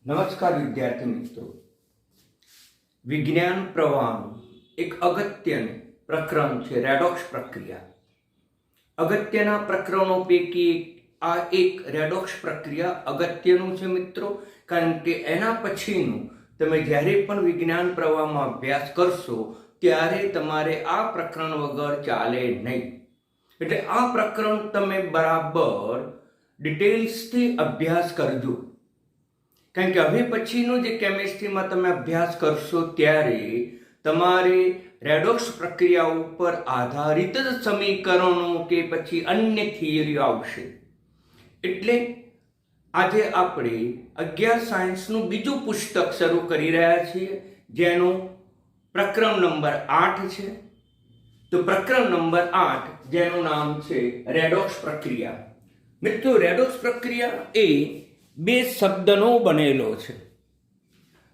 નમસ્કાર વિદ્યાર્થી મિત્રો, વિજ્ઞાન પ્રવાહનું એક અગત્યનું પ્રકરણ છે રેડોક્સ પ્રક્રિયા. અગત્યના પ્રકરણો પૈકી આ એક રેડોક્સ પ્રક્રિયા અગત્યનું છે મિત્રો, કારણ કે એના પછીનું તમે જ્યારે પણ વિજ્ઞાન પ્રવાહમાં અભ્યાસ કરશો ત્યારે તમારે આ પ્રકરણ વગર ચાલે નહીં. એટલે આ પ્રકરણ તમે બરાબર ડિટેલ્સથી અભ્યાસ કરજો, કારણ કે હવે પછીનો જે કેમિસ્ટ્રીમાં તમે અભ્યાસ કરશો ત્યારે તમારે રેડોક્સ પ્રક્રિયા ઉપર આધારિત જ સમીકરણો કે પછી અન્ય થિયરીઓ આવશે. એટલે આજે આપણે 11 સાયન્સનું બીજું પુસ્તક શરૂ કરી રહ્યા છીએ, જેનું પ્રકરણ નંબર 8 છે. તો પ્રકરણ નંબર 8 જેનું નામ છે રેડોક્સ પ્રક્રિયા. મિત્રો, રેડોક્સ પ્રક્રિયા એ બે શબ્દનો બનેલો છે.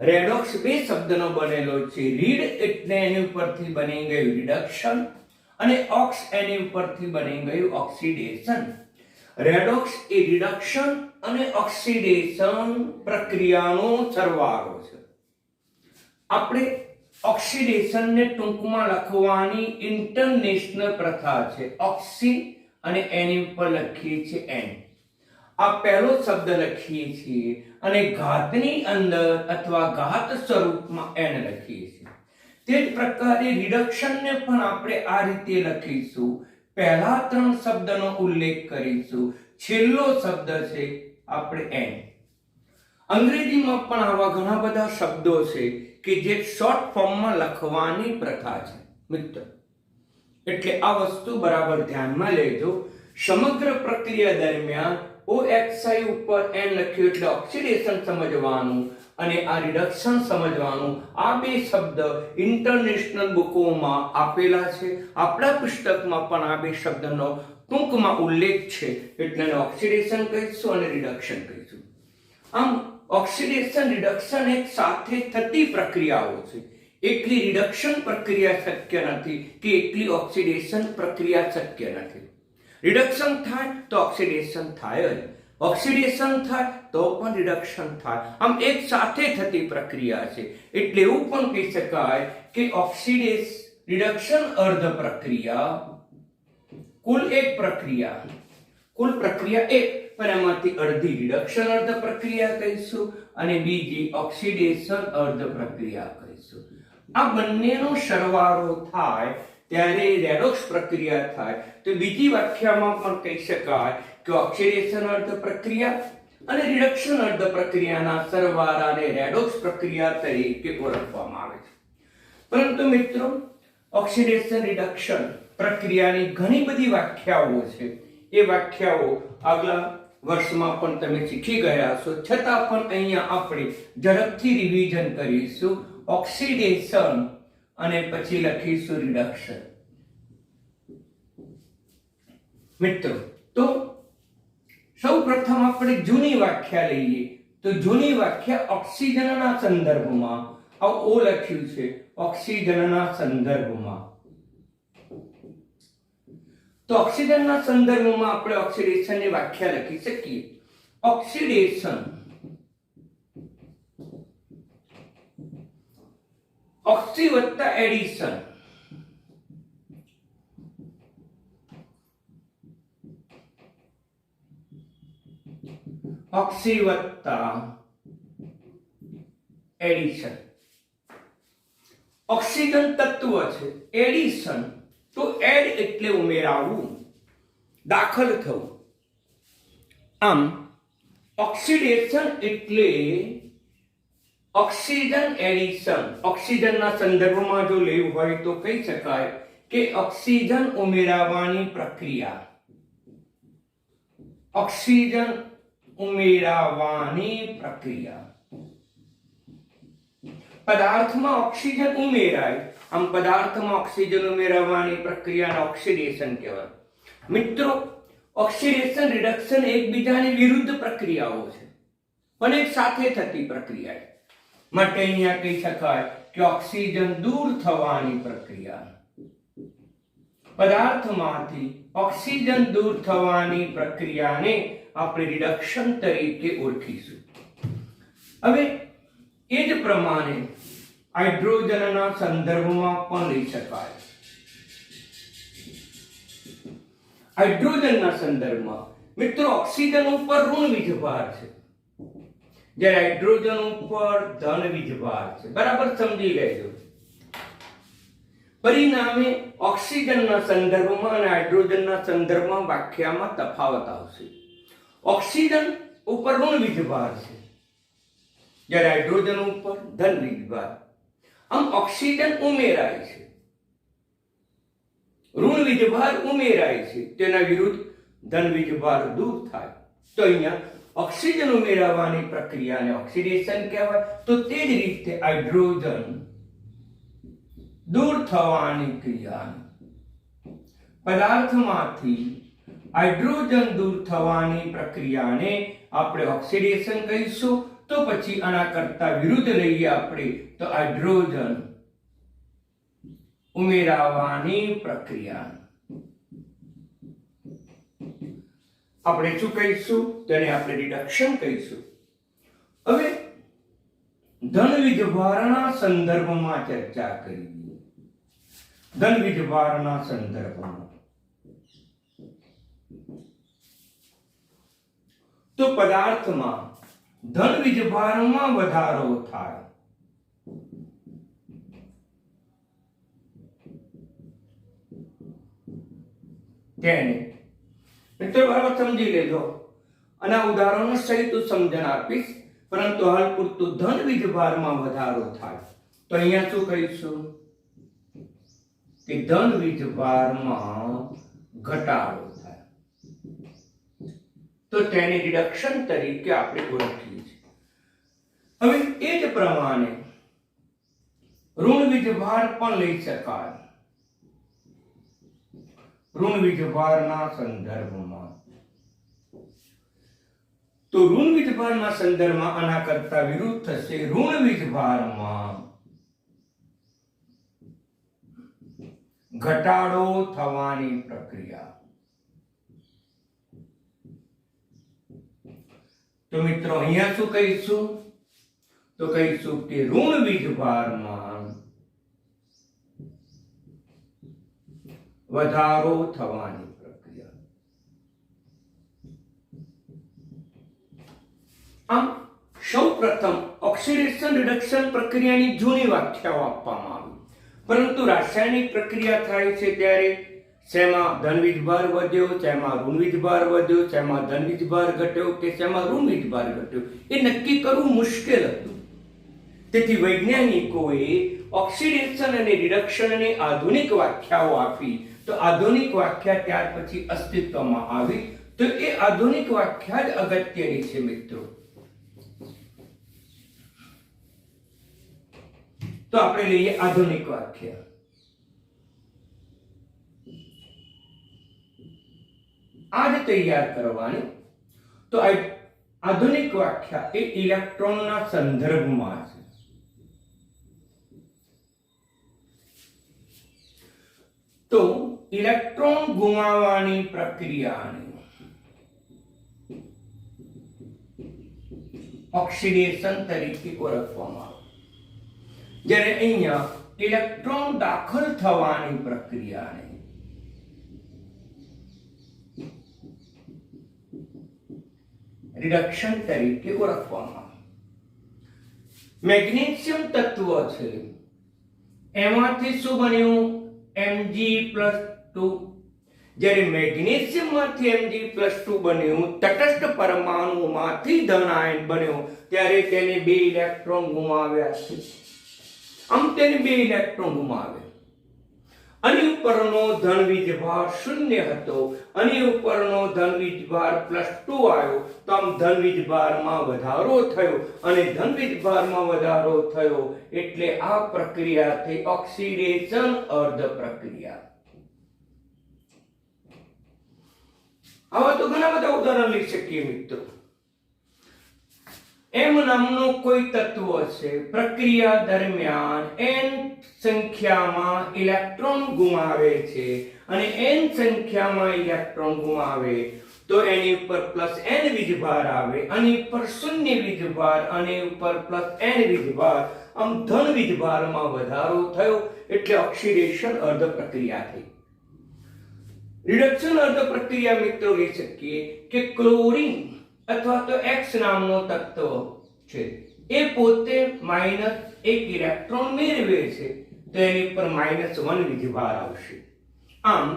રેડોક્સ બે શબ્દનો બનેલો છે. રીડ એટલે એની ઉપરથી બની ગયું રિડક્શન, અને ઓક્સ એની ઉપરથી બની ગયું ઓક્સિડેશન. રેડોક્સ એ રિડક્શન અને ઓક્સિડેશન પ્રક્રિયાનો સરવાળો છે. આપણે ઓક્સિડેશનને ટૂંકમાં લખવાની ઇન્ટરનેશનલ પ્રથા છે. ઓક્સી અને એની ઉપર લખીએ છીએ એન. આ પહેલો શબ્દ લખીએ છીએ અને ઘાતની અંદર અથવા ઘાત સ્વરૂપમાં એન લખીએ છીએ. તે જ પ્રકારે રિડક્શનને પણ આપણે આ રીતે લખીશું. પહેલા 3 શબ્દનો ઉલ્લેખ કરીશું, છેલ્લો શબ્દ છે આપણે એન. અંગ્રેજીમાં પણ આવા ઘણા બધા શબ્દો છે કે જે શોર્ટ ફોર્મમાં લખવાની પ્રથા છે મિત્રો. એટલે આ વસ્તુ બરાબર ધ્યાનમાં લેજો. સમગ્ર પ્રક્રિયા દરમિયાન OXI ઉપર n લખ્યું એટલે ઓક્સિડેશન સમજવાનું અને આ રિડક્શન સમજવાનું. આ બે શબ્દ ઇન્ટરનેશનલ બુકોમાં આપેલા છે. આપણા પુસ્તકમાં પણ આ બે શબ્દનો ટૂંકમાં ઉલ્લેખ છે, એટલે એને ઓક્સિડેશન કહીશું અને રિડક્શન કહીશું. આમ ઓક્સિડેશન રિડક્શન એક સાથે થતી પ્રક્રિયાઓ છે. એકલી રિડક્શન પ્રક્રિયા શક્ય નથી કે એકલી ઓક્સિડેશન પ્રક્રિયા શક્ય નથી. રિડક્શન થાય તો ઓક્સિડેશન થાય જ, ઓક્સિડેશન થાય તો પણ રિડક્શન થાય. આમ એક સાથે થતી પ્રક્રિયા છે. એટલે એવું પણ કહી શકાય કે રિડક્શન અર્ધ પ્રક્રિયા કુલ પ્રક્રિયા એક, પણ એમાંથી અડધી રિડક્શન અર્ધ પ્રક્રિયા કહીશું અને બીજી ઓક્સિડેશન અર્ધ પ્રક્રિયા કહીશું. આ બંનેનો સરવાળો થાય ત્યારે રેડોક્સ પ્રક્રિયા થાય. તો બીજી વ્યાખ્યામાં પણ કહી શકાય કે ઓક્સિડેશન અર્ધ પ્રક્રિયા અને રિડક્શન અર્ધ પ્રક્રિયાના સરવાળાને રેડોક્સ પ્રક્રિયા તરીકે ઓળખવામાં આવે છે. પરંતુ મિત્રો, ઓક્સિડેશન રિડક્શન પ્રક્રિયાની ઘણી બધી વ્યાખ્યાઓ છે. એ વ્યાખ્યાઓ આગલા વર્ષમાં પણ તમે શીખી ગયા છો, છતાં પણ અહીંયા આપણે ઝડપથી રિવિઝન કરીશું. ઓક્સિડેશન અને પછી લખીશું રિડક્શન. મિત્રો, તો સૌ પ્રથમ આપણે જૂની વ્યાખ્યા લઈએ. તો જૂની વ્યાખ્યા ઓક્સિજનના સંદર્ભમાં, આ ઓ લખ્યું છે, ઓક્સિજનના સંદર્ભમાં. તો ઓક્સિજનના સંદર્ભમાં આપણે ઓક્સિડેશનની વ્યાખ્યા લખી શકીએ. ઓક્સિડેશન ઓક્સી વત્તા એડિશન. ઓક્સી વત્તા એડિશન. ઓક્સિજન તત્વ છે, એડિશન તો એડ એટલે ઉમેરાવું, દાખલ થવું. આમ ઓક્સિડેશન એટલે ઓક્સિજન એડિશન. ઓક્સિજનના સંદર્ભમાં જો લેવું હોય તો કહી શકાય કે ઓક્સિજન ઉમેરાવાની પ્રક્રિયા. ઓક્સિજન ઉમેરાવાની પ્રક્રિયા. પદાર્થમાં ઓક્સિજન ઉમેરાય, આમ પદાર્થમાં ઓક્સિજન ઉમેરાવાની પ્રક્રિયાને ઓક્સિડેશન કહેવાય. મિત્રો, ઓક્સિડેશન રિડક્શન એકબીજાની વિરુદ્ધ પ્રક્રિયાઓ છે, પણ એક સાથે થતી પ્રક્રિયા. માટે અહીંયા કહી શકાય કે ઓક્સિજન દૂર થવાની પ્રક્રિયા. પદાર્થમાંથી ઓક્સિજન દૂર થવાની પ્રક્રિયાને આપણે રિડક્શન તરીકે ઓળખીશું. હવે એ જ પ્રમાણે હાઇડ્રોજનના સંદર્ભમાં પણ લઈ શકાય. હાઇડ્રોજનના સંદર્ભમાં મિત્રો ઓક્સિજન ઉપર ઋણ વીજભાર છે, જ્યારે હાઇડ્રોજન ઉપર ધન વીજભાર છે. બરાબર સમજી લેજો. પરિણામે ઓક્સિજનના સંદર્ભમાં અને હાઇડ્રોજનના સંદર્ભમાં વ્યાખ્યામાં તફાવત આવશે. ઓક્સિજન ઉપર ઋણ વીજભાર છે, જ્યારે હાઇડ્રોજન ઉપર ધન વીજભાર. આમ ઓક્સિજન ઉમેરાય છે, ઋણ વીજભાર ઉમેરાય છે, તેના વિરુદ્ધ ધન વીજભાર દૂર થાય. તો અહીંયા ઓક્સિજન ઉમેરાવાની પ્રક્રિયાને ઓક્સિડેશન કહેવાય. તો તે જ રીતે હાઇડ્રોજન દૂર થવાની ક્રિયા, પદાર્થમાંથી હાઇડ્રોજન દૂર થવાની પ્રક્રિયાને આપણે ઓક્સિડેશન કહીશું. તો પછી આના કરતા વિરુદ્ધ લઈએ આપણે તો હાઇડ્રોજન ઉમેરાવાની પ્રક્રિયા આપણે શું કહીશું? તેને આપણે રિડક્શન કહીશું. હવે ધન વીજભારના સંદર્ભમાં ચર્ચા કરીએ. ધન વીજભારના સંદર્ભમાં તો પદાર્થમાં ધન વીજભારમાં વધારો થાય. તેને મિત્રો બરાબર સમજી લેજો. આના ઉદાહરણો સહિત સમજણ આપીશ, પરંતુ હાલ પૂરતું ધન વીજભારમાં વધારો થાય. તો અહીંયા શું કહીશું કે ધન વીજભારમાં ઘટાડો થાય. તો તેને રિડક્શન તરીકે આપણે ઓળખીએ છીએ. હવે એ જ પ્રમાણે ઋણ વીજભાર પણ લઈ શકાય. ઋણ વીજભારના સંદર્ભમાં તો ઋણ વીજભારના સંદર્ભમાં આના કરતા વિરુદ્ધ થશે. ઋણ વીજભારમાં ઘટાડો થવાની પ્રક્રિયા. તો મિત્રો અહીંયા શું કહીશું? તો કહીશું કે ઋણ વીજભારમાં વધારો થવાની પ્રક્રિયા. આમ સૌપ્રથમ ઓક્સિડેશન રિડક્શન પ્રક્રિયાની જૂની વ્યાખ્યાઓ આપવામાં આવી, પરંતુ રાસાયણિક પ્રક્રિયા થાય છે ત્યારે શેમાં ધન વીજભાર વધ્યો, શેમાં ઋણ વીજભાર વધ્યો, શેમાં ધન વીજભાર ઘટ્યો કે શેમાં ઋણ વીજભાર ઘટ્યો, એ નક્કી કરવું મુશ્કેલ હતું. તેથી વૈજ્ઞાનિકોએ ઓક્સિડેશન અને રિડક્શનની આધુનિક વ્યાખ્યાઓ આપી. તો આધુનિક વ્યાખ્યા ત્યાર પછી અસ્તિત્વમાં આવી. તો એ આધુનિક વ્યાખ્યા જ અગત્યની છે મિત્રો. તો આપણે લઈએ આધુનિક વ્યાખ્યા. આજ તૈયાર કરવાની. તો આધુનિક વ્યાખ્યા એ ઇલેક્ટ્રોનના સંદર્ભમાં છે. તો ઇલેક્ટ્રોન ગુમાવવાની પ્રક્રિયાને ઓક્સિડેશન તરીકે ઓળખવામાં આવે. જ્યારે અહીંયા ઇલેક્ટ્રોન દાખલ થવાની પ્રક્રિયાને રિડક્શન તરીકે ઓળખવામાં આવે. મેગ્નેશિયમ તત્વ છે, એમાંથી શું બન્યું? Mg+2. જ્યારે મેગ્નેશિયમમાંથી Mg+2 બન્યું, તટસ્થ પરમાણુમાંથી ધન આયન બન્યો, ત્યારે તેને 2 ઇલેક્ટ્રોન ગુમાવ્યા છે. આમ તેને 2 ઇલેક્ટ્રોન ગુમાવ્યા. આની ઉપરનો ધન વીજભાર 0 હતો, આની ઉપરનો ધન વીજભાર +2 આવ્યો. તો આમ ધન વીજભારમાં વધારો થયો, અને ધન વીજભારમાં વધારો થયો એટલે આ પ્રક્રિયા થઈ ઓક્સિડેશન અર્ધ પ્રક્રિયા. આવા તો ઘણા બધા ઉદાહરણ લઈ શકીએ મિત્રો. M નામનું કોઈ તત્વ છે, પ્રક્રિયા દરમિયાન n સંખ્યામાં ઇલેક્ટ્રોન ગુમાવે છે, અને n સંખ્યામાં ઇલેક્ટ્રોન ગુમાવે તો એની ઉપર પ્લસ n વીજભાર આવે, આની ઉપર શૂન્ય વીજભાર, આની ઉપર પ્લસ n વીજભાર, આમ ધન વીજભારમાં વધારો થયો એટલે ઓક્સિડેશન અર્ધ પ્રક્રિયા થઈ. રિડક્શન અર્ધ પ્રક્રિયા મિત્રો કહી શકીએ કે ક્લોરીન અથવા તો X નામનો તત્વ છે એ પોતે -1 ઇલેક્ટ્રોન મેળવે છે તો એની પર -1 વીજભાર આવશે. આમ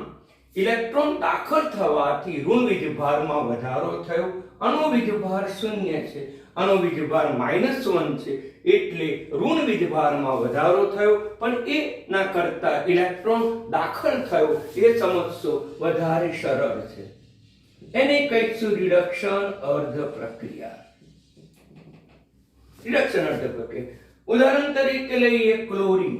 ઇલેક્ટ્રોન દાખલ થવાથી ઋણ વીજભારમાં વધારો થયો. આનો વીજભાર શૂન્ય છે, આનો વીજભાર -1 છે એટલે ઋણ વીજભારમાં વધારો થયો, પણ એ ના કરતા ઇલેક્ટ્રોન દાખલ થયો એ સમજશો વધારે સરળ છે. એને કહીશું રિડક્શન અર્ધ પ્રક્રિયા. રિડક્શન અર્ધ પ્રક્રિયા ઉદાહરણ તરીકે લઈએ ક્લોરીન.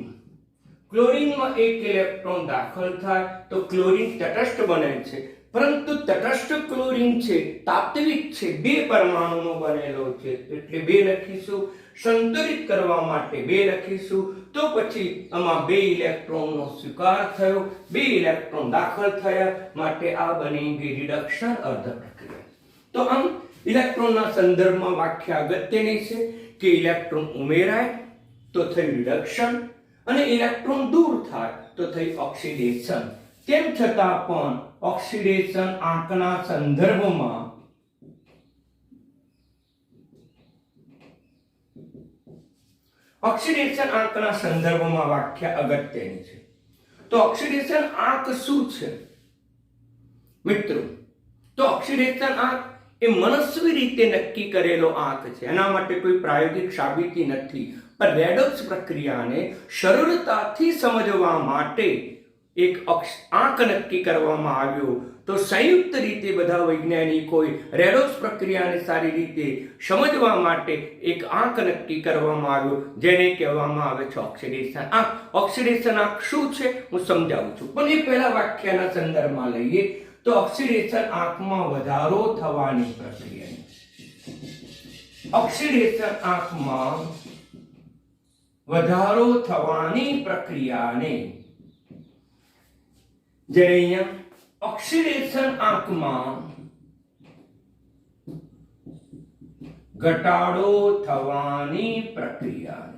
ક્લોરીનમાં 1 ઇલેક્ટ્રોન દાખલ થાય તો ક્લોરીન તટસ્થ બને છે, પરંતુ તટસ્થ ક્લોરીન છે તાત્વિક છે, 2 પરમાણુનો બનેલો છે એટલે 2 લખીશું. સંતુલિત કરવા માટે 2 લખીશું. તો પછી આમાં 2 ઇલેક્ટ્રોનનો સ્વીકાર થયો, 2 ઇલેક્ટ્રોન દાખલ થયા, માટે આ બની ગઈ રિડક્શન અર્ધ પ્રક્રિયા. તો આમ ઇલેક્ટ્રોનના સંદર્ભમાં વ્યાખ્યા અગત્યની છે કે ઇલેક્ટ્રોન ઉમેરાય તો થઈ રિડક્શન અને ઇલેક્ટ્રોન દૂર થાય તો થઈ ઓક્સિડેશન. તેમ છતાં પણ ઓક્સિડેશન આંકના સંદર્ભમાં વ્યાખ્યા અગત્યની છે. તો ઓક્સિડેશન આંક શું છે મિત્રો? તો ઓક્સિડેશન આંક એ મનસ્વી રીતે નક્કી કરેલો આંક છે. એના માટે કોઈ પ્રાયોગિક સાબિતી નથી, પણ રેડોક્સ પ્રક્રિયાને સરળતાથી સમજવા માટે એક આંક નક્કી કરવામાં આવ્યો. તો સંયુક્ત રીતે બધા વૈજ્ઞાનિકોએ રેડોક્સ પ્રક્રિયાને સારી રીતે સમજવા માટે એક આંક નક્કી કરવામાં આવ્યો, જેને કહેવામાં આવે છે ઓક્સિડેશન આંક. ઓક્સિડેશન આંક શું છે હું સમજાવું છું, પણ એ પહેલા વ્યાખ્યાના સંદર્ભમાં લઈએ. તો ઓક્સિડેશન આંકમાં વધારો થવાની પ્રક્રિયા, ઓક્સિડેશન આંકમાં વધારો થવાની પ્રક્રિયાને જ્યારે અહીંયા ઓક્સિડેશન આંકમાં ઘટાડો થવાની પ્રક્રિયા,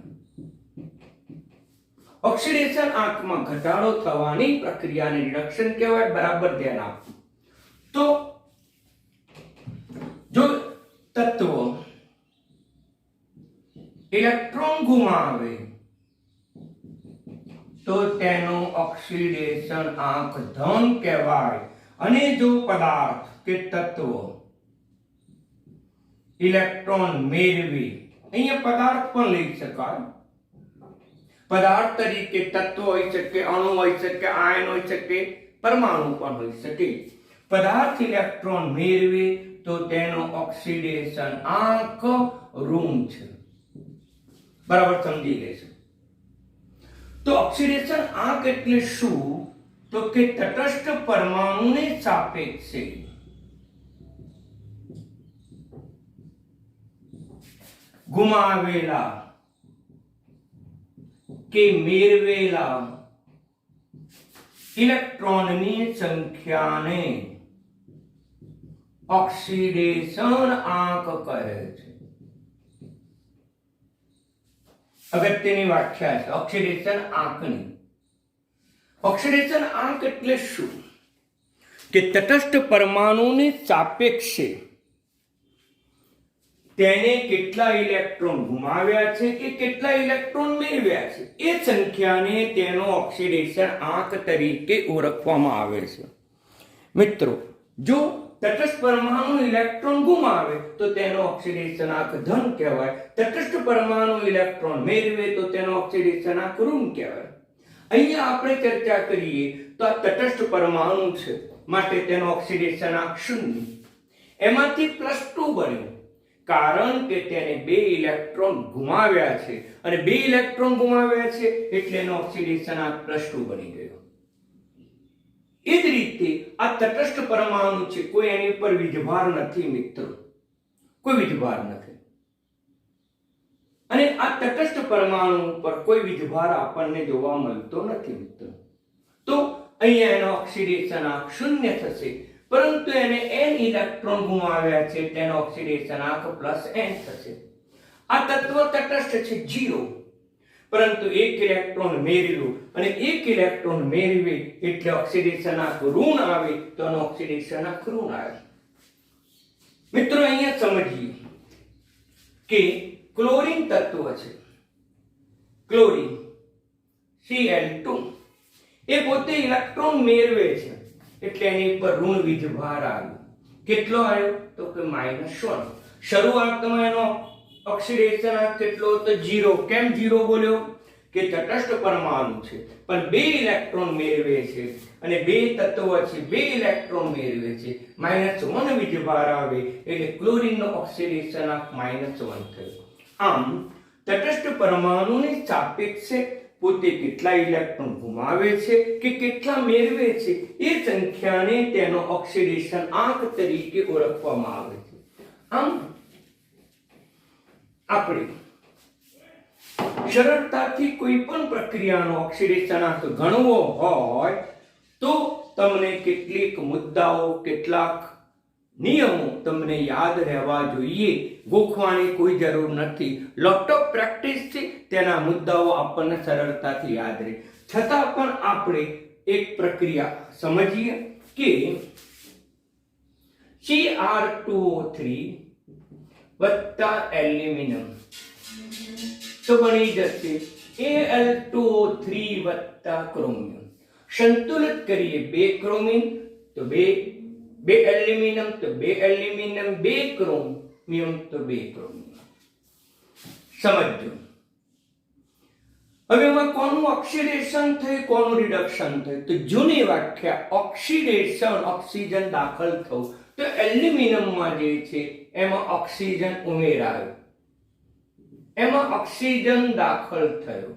ઓક્સિડેશન આંકમાં ઘટાડો થવાની પ્રક્રિયાને રિડક્શન કહેવાય. બરાબર ધ્યાન આપો. તો જો તત્વ ઇલેક્ટ્રોન ગુમાવે તો તેનો ઓક્સિડેશન આંક ધન કહેવાય. અને જો પદાર્થ કે તત્વ ઇલેક્ટ્રોન મેળવે, અહીંયા પદાર્થ પણ લઈ શકાય, પદાર્થ તરીકે તત્વ હોઈ શકે, અણુ હોઈ શકે, આયન હોઈ શકે, પરમાણુ પણ હોઈ શકે. પદાર્થ ઇલેક્ટ્રોન મેળવે તો તેનો ઓક્સિડેશન આંક ઋણ છે. બરાબર સમજી લેશો. તો ઓક્સિડેશન આંક એટલે શું? તો કે તટસ્થ પરમાણુને સાપેક્ષે ગુમાવેલા કે મેળવેલા ઇલેક્ટ્રોનની સંખ્યાને ઓક્સિડેશન આંક કહે છે. અગત્યની વ્યાખ્યા છે ઓક્સિડેશન આંકની. ઓક્સિડેશન આંક એટલે શું? કે તટસ્થ પરમાણુની સાપેક્ષે તેને કેટલા ઇલેક્ટ્રોન ગુમાવ્યા છે કે કેટલા ઇલેક્ટ્રોન મેળવ્યા છે એ સંખ્યાને તેનો ઓક્સિડેશન આંક તરીકે ઓળખવામાં આવે છે. મિત્રો, જો તટસ્થ પરમાણુ ઇલેક્ટ્રોન ગુમાવે તો તેનો ઓક્સિડેશન આંક ધન કહેવાય. તટસ્થ પરમાણુ ઇલેક્ટ્રોન મેળવે તો તેનો ઓક્સિડેશન આંક ઋણ કહેવાય. અહીંયા આપણે ચર્ચા કરીએ તો આ તટસ્થ પરમાણુ છે, માટે તેનો ઓક્સિડેશન આંક 0. એમાંથી +2 બન્યો કારણ કે તેને 2 ઇલેક્ટ્રોન ગુમાવ્યા છે, અને 2 ઇલેક્ટ્રોન ગુમાવ્યા છે એટલે એનો ઓક્સિડેશન આંક +2 બની ગયો. એ જ રીતે આ તટસ્થ પરમાણુ છે, કોઈ એની ઉપર વીજભાર નથી મિત્રો, કોઈ વીજભાર નથી, અને આ તટસ્થ પરમાણુ ઉપર કોઈ વીજભાર આપણને જોવા મળતો નથી મિત્રો. તો અહીંયા એનો ઓક્સિડેશન આંક 0 થશે. પરંતુ એને n ઇલેક્ટ્રોન ગુમાવ્યા છે, તેનો ઓક્સિડેશનાંક +n થશે. આ તત્વ તટસ્થ છે 0, પરંતુ એક ઇલેક્ટ્રોન મેળવ્યો અને એક ઇલેક્ટ્રોન મેળવે એટલે ઓક્સિડેશનાંક ઋણ આવે, તો એનો ઓક્સિડેશનાંક ઋણ આવે. મિત્રો અહીંયા સમજીએ કે ક્લોરીન તત્વ છે, ક્લોરીન Cl2, એ પોતે ઇલેક્ટ્રોન મેળવે છે એટલે એની પર ઋણ વીજભાર આવ્યો. કેટલો આવ્યો? તો કે -1. શરૂઆતમાં એનો ઓક્સિડેશનાંક કેટલો હતો? 0. કેમ 0 બોલ્યો? કે તટસ્થ પરમાણુ છે પણ 2 ઇલેક્ટ્રોન મેળવે છે અને 2 તત્વો છે, 2 ઇલેક્ટ્રોન મેળવે છે, -1 વીજભાર આવે એટલે ક્લોરીનનો ઓક્સિડેશનાંક -1 થયો. આમ તટસ્થ પરમાણુની સાપેક્ષે પોતે કેટલા ઇલેક્ટ્રોન ગુમાવે છે કે કેટલા મેળવે છે એ સંખ્યાને તેનો ઓક્સિડેશનાંક તરીકે ઓળખવામાં આવે છે. આમ આપણે સરળતાથી કોઈ પણ પ્રક્રિયાનો ઓક્સિડેશનાંક ગણવો હોય તો તમને કેટલીક મુદ્દાઓ, કેટલાક નિયમો તમને યાદ રહેવા જોઈએ, ગોખવાની કોઈ જરૂર નથી. લોટ ઓફ પ્રેક્ટિસથી તેના મુદ્દાઓ આપણને સરળતાથી યાદ રહે. છતાં પણ આપણે એક પ્રક્રિયા સમજીએ કે Cr2O3 વત્તા એલ્યુમિનિયમ તો બની જશે Al2O3 વત્તા ક્રોમિયમ. સંતુલિત કરીએ 2 ક્રોમિન તો 2 એલ્યુમિનિયમ તો 2 એલ્યુમિનિયમ, 2 ક્રોમિયમ તો 2 ક્રોમિયમ. સમજો હવે એમાં કોનું ઓક્સિડેશન થયું, કોનું રિડક્શન થયું? તો જૂની વ્યાખ્યા ઓક્સિડેશન, ઓક્સિજન દાખલ થયું, તો એલ્યુમિનિયમમાં જે છે એમાં ઓક્સિજન ઉમેરાયો, એમાં ઓક્સિજન દાખલ થયો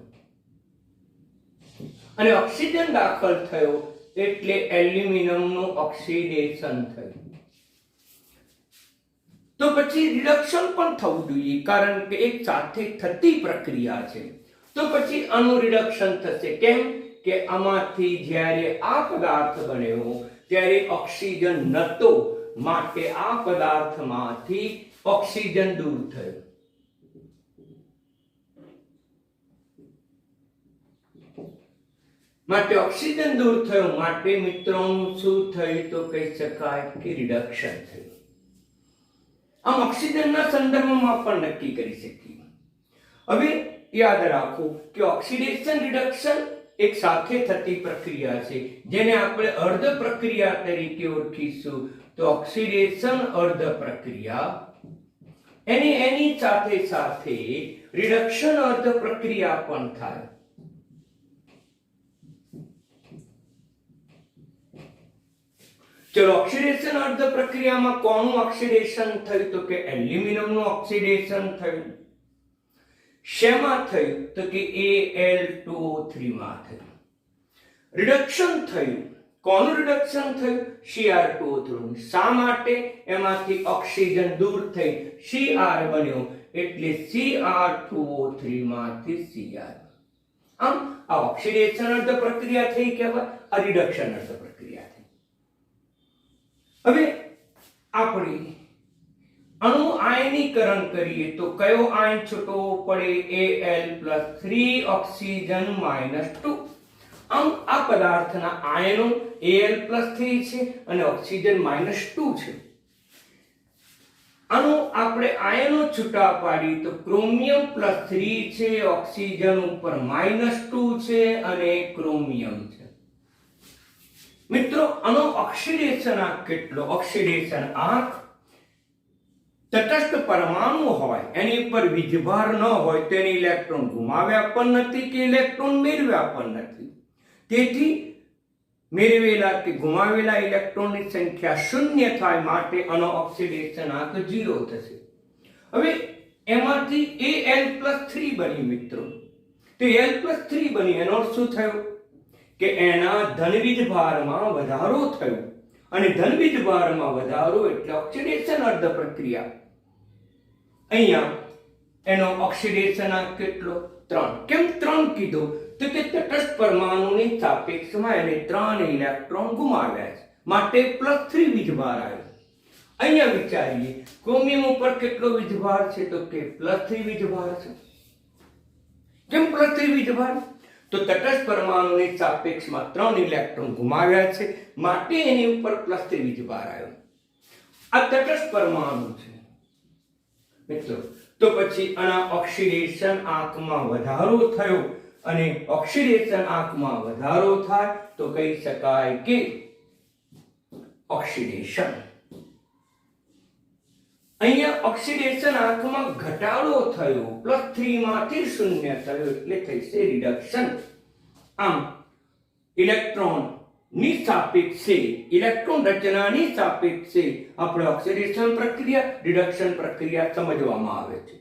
અને ઓક્સિજન દાખલ થયો એટલે એલ્યુમિનિયમનું ઓક્સિડેશન થયું. તો પછી રિડક્શન પણ થવું જોઈએ, કારણ કે એક સાથે થતી પ્રક્રિયા છે. તો પછી આનું રિડક્શન થશે. કેમ? કે આમાંથી જ્યારે આ પદાર્થ બન્યો ત્યારે ઓક્સિજન નહોતો, માટે આ પદાર્થમાંથી ઓક્સિજન દૂર થયો. માટે ઓક્સિજન દૂર થયો, માટે મિત્રોનું શું થયું? તો કહી શકાય કે રિડક્શન થયું. આમ ઓક્સિજનના સંદર્ભમાં પણ નક્કી કરી શકીએ. હવે યાદ રાખો કે ઓક્સિડેશન રિડક્શન એક સાથે થતી પ્રક્રિયા છે, જેને આપણે અર્ધ પ્રક્રિયા તરીકે ઓળખીશું. તો ઓક્સિડેશન અર્ધ પ્રક્રિયા, એની સાથે સાથે રિડક્શન અર્ધ પ્રક્રિયા પણ થાય. ચલો ઓક્સિડેશન અર્ધ પ્રક્રિયામાં કોનું ઓક્સિડેશન થયું? તો કે એલ્યુમિનિયમનું ઓક્સિડેશન થયું. શેમાં થયું? તો કે Al2O3 માં થયું. રિડક્શન થયું. કોનું રિડક્શન થયું? Cr2O3. શા માટે? એમાંથી ઓક્સિજન દૂર થઈ Cr બન્યો એટલે Cr2O3 માંથી Cr. આમ આ ઓક્સિડેશન અર્ધ પ્રક્રિયા થઈ કહેવાય, આ રિડક્શન અર્ધ પ્રક્રિયા થઈ. હવે આપણે અણુ આયનીકરણ કરીએ તો કયો આયન છૂટવો પડે? Al+3 oxygen -2. આમ આ પદાર્થના આયનો Al+3 છે અને ઓક્સિજન -2 છે. આનો આપણે આયનો છૂટા પાડી તો ક્રોમિયમ +3 છે, ઓક્સિજન ઉપર -2 છે અને ક્રોમિયમ છે. મિત્રો આનો ઓક્સિડેશન આંક કેટલો? ઓક્સિડેશન આંક તટસ્થ પરમાણુ હોય, એની પર વીજભાર ન હોય, તેને ઇલેક્ટ્રોન ગુમાવ્યા પણ નથી કે ઇલેક્ટ્રોન મેળવ્યા પણ નથી. તેથી મેળવેલા કે ગુમાવેલા ઇલેક્ટ્રોનની સંખ્યા 0 થાય, માટે આનો ઓક્સિડેશન આંક 0 થશે. હવે એમાંથી Al+3 બની મિત્રો. તો Al+3 બની એનો અર્થ શું થયો? કે એના ધનવીજ ભારમાં વધારો થયો અને ધનવીજ ભારમાં વધારો એટલે ઓક્સિડેશન અર્ધ પ્રક્રિયા. અહીંયા એનો ઓક્સિડેશન આંક કેટલો? 3. કેમ 3 કીધો? તો કે તટસ્થ પરમાણુની સાપેક્ષમાં એને 3 ઇલેક્ટ્રોન ગુમાવ્યા છે, માટે +3 વીજભાર આવ્યો. અહીંયા વિચારીએ ક્રોમિયમ ઉપર કેટલો વીજભાર છે તો કે +3 વીજભાર છે. કેમ +3 વીજભાર? તો તટસ્થ પરમાણુની સાપેક્ષમાં 3 ઇલેક્ટ્રોન ગુમાવ્યા છે માટે એની ઉપર +3 વીજભાર આવ્યો. આ તટસ્થ પરમાણુ છે મિત્રો. તો પછી આના ઓક્સિડેશન આંકમાં વધારો થયો અને ઓક્સિડેશન આંકમાં વધારો થાય તો કહી શકાય કે ઓક્સિડેશન. અહીંયા ઓક્સિડેશન આંકમાં ઘટાડો થયો, +3 માંથી 0 થયો એટલે થશે રિડક્શન. આમ ઇલેક્ટ્રોન ની સાપેક્ષે, ઇલેક્ટ્રોન રચનાની સાપેક્ષે આપણે ઓક્સિડેશન પ્રક્રિયા, રિડક્શન પ્રક્રિયા સમજવામાં આવે છે.